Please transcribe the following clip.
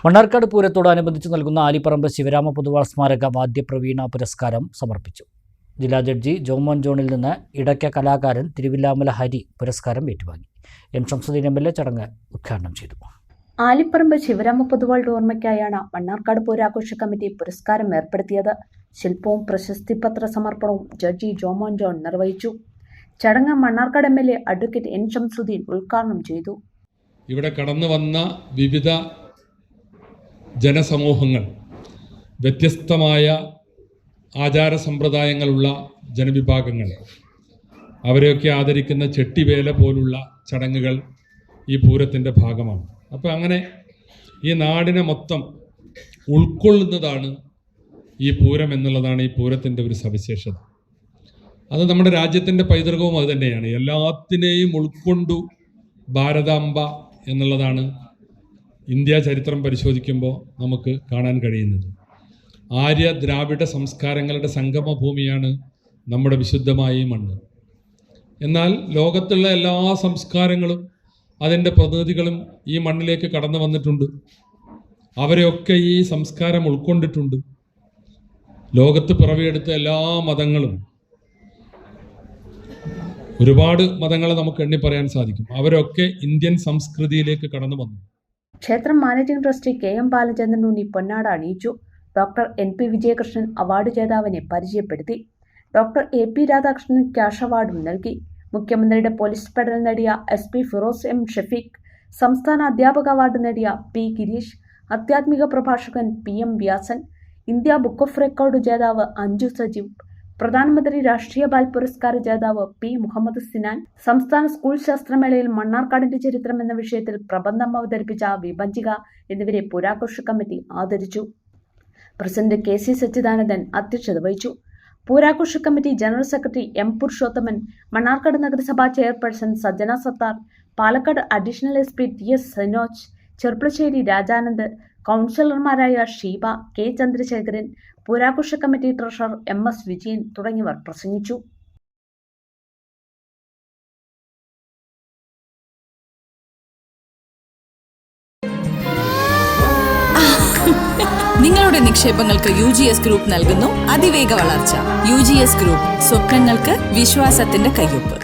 മണ്ണാർക്കാട് പൂരത്തോടനുബന്ധിച്ച് നൽകുന്ന ആലിപ്പറമ്പ് ശിവരാമ പൊതുവാൾ സ്മാരക വാദ്യപ്രവീണ പുരസ്കാരം സമർപ്പിച്ചു. ജില്ലാ ജഡ്ജി ജോമോൻ ജോണിൽ നിന്ന് ഇടയ്ക്ക കലാകാരൻ തിരുവില്ലാമല ഹരി പുരസ്കാരം ഏറ്റുവാങ്ങി. എം ശംസുദ്ദീൻ MLA ചടങ്ങ് ഉദ്ഘാടനം ചെയ്തു. ആലിപ്പറമ്പ് ശിവരാമ പൊതുവാളുടെ ഓർമ്മയ്ക്കായാണ് മണ്ണാർക്കാട് പൂരാഘോഷ കമ്മിറ്റി പുരസ്കാരം ഏർപ്പെടുത്തിയത്. ശില്പവും പ്രശസ്തിപത്ര സമർപ്പണവും ജഡ്ജി ജോമോൻ ജോൺ നിർവഹിച്ചു. ചടങ്ങ് Mannarkkad MLA advocate N Shamsuddin ഉദ്ഘാടനം ചെയ്തു. ഇവിടെ കടന്നു വന്ന വിവിധ ജനസമൂഹങ്ങൾ, വ്യത്യസ്തമായ ആചാര സമ്പ്രദായങ്ങളുള്ള ജനവിഭാഗങ്ങൾ, അവരെയൊക്കെ ആദരിക്കുന്ന ചെട്ടിവേല പോലുള്ള ചടങ്ങുകൾ ഈ പൂരത്തിൻ്റെ ഭാഗമാണ്. അപ്പോൾ അങ്ങനെ ഈ നാടിനെ മൊത്തം ഉൾക്കൊള്ളുന്നതാണ് ഈ പൂരം എന്നുള്ളതാണ് ഈ പൂരത്തിൻ്റെ ഒരു സവിശേഷത. അത് നമ്മുടെ രാജ്യത്തിൻ്റെ പൈതൃകവും അത് തന്നെയാണ്. എല്ലാത്തിനെയും ഉൾക്കൊണ്ടു ഭാരതാംബ എന്നുള്ളതാണ് ഇന്ത്യ ചരിത്രം പരിശോധിക്കുമ്പോൾ നമുക്ക് കാണാൻ കഴിയുന്നത്. ആര്യ ദ്രാവിഡ സംസ്കാരങ്ങളുടെ സംഗമഭൂമിയാണ് നമ്മുടെ വിശുദ്ധമായ ഈ മണ്ണ്. എന്നാൽ ലോകത്തുള്ള എല്ലാ സംസ്കാരങ്ങളും അതിൻ്റെ പ്രതിനിധികളും ഈ മണ്ണിലേക്ക് കടന്നു വന്നിട്ടുണ്ട്. അവരെയൊക്കെ ഈ സംസ്കാരം ഉൾക്കൊണ്ടിട്ടുണ്ട്. ലോകത്ത് പിറവിയെടുത്ത എല്ലാ മതങ്ങളും, ഒരുപാട് മതങ്ങളെ നമുക്ക് എണ്ണി പറയാൻ സാധിക്കും, അവരൊക്കെ ഇന്ത്യൻ സംസ്കൃതിയിലേക്ക് കടന്നു വന്നു. ക്ഷേത്രം മാനേജിംഗ് ട്രസ്റ്റി KM ബാലചന്ദ്രൻ ഉണ്ണി പൊന്നാട അണിയിച്ചു. ഡോക്ടർ NP വിജയകൃഷ്ണൻ അവാർഡ് ജേതാവിനെ പരിചയപ്പെടുത്തി. ഡോക്ടർ AP രാധാകൃഷ്ണൻ ക്യാഷ് അവാർഡും നൽകി. മുഖ്യമന്ത്രിയുടെ പോലീസ് മെഡൽ നേടിയ SP ഫിറോസ് M ഷഫീഖ്, സംസ്ഥാന അധ്യാപക അവാർഡ് നേടിയ P ഗിരീഷ്, ആധ്യാത്മിക പ്രഭാഷകൻ PM Vyasan, India book of record ജേതാവ് അഞ്ജു സജീവ്, പ്രധാനമന്ത്രി രാഷ്ട്രീയ ബാൽ പുരസ്കാര ജേതാവ് P മുഹമ്മദ് സിനാൻ, സംസ്ഥാന സ്കൂൾ ശാസ്ത്രമേളയിൽ മണ്ണാർക്കാടിന്റെ ചരിത്രം എന്ന വിഷയത്തിൽ പ്രബന്ധം അവതരിപ്പിച്ച വിഭജിക എന്നിവരെ പൂരാഘോഷ കമ്മിറ്റി ആദരിച്ചു. പ്രസിഡന്റ് KC സച്ചിദാനന്ദൻ അധ്യക്ഷത വഹിച്ചു. പൂരാഘോഷ committee general secretary M Purushothaman, Mannarkkad നഗരസഭാ chairperson Sajjana Sathar, Palakkad additional SP TS Sanoj, Cherpulassery Rajanand, കൗൺസിലർമാരായ ഷീബ, K ചന്ദ്രശേഖരൻ, പൂരാഘോഷ കമ്മിറ്റി ട്രഷറർ MS വിജയൻ തുടങ്ങിയവർ പ്രസംഗിച്ചു. നിങ്ങളുടെ നിക്ഷേപങ്ങൾക്ക് UGS ഗ്രൂപ്പ് നൽകുന്നു അതിവേഗ വളർച്ച. UGS ഗ്രൂപ്പ്, സ്വപ്നങ്ങൾക്ക് വിശ്വാസത്തിന്റെ കയ്യൊപ്പ്.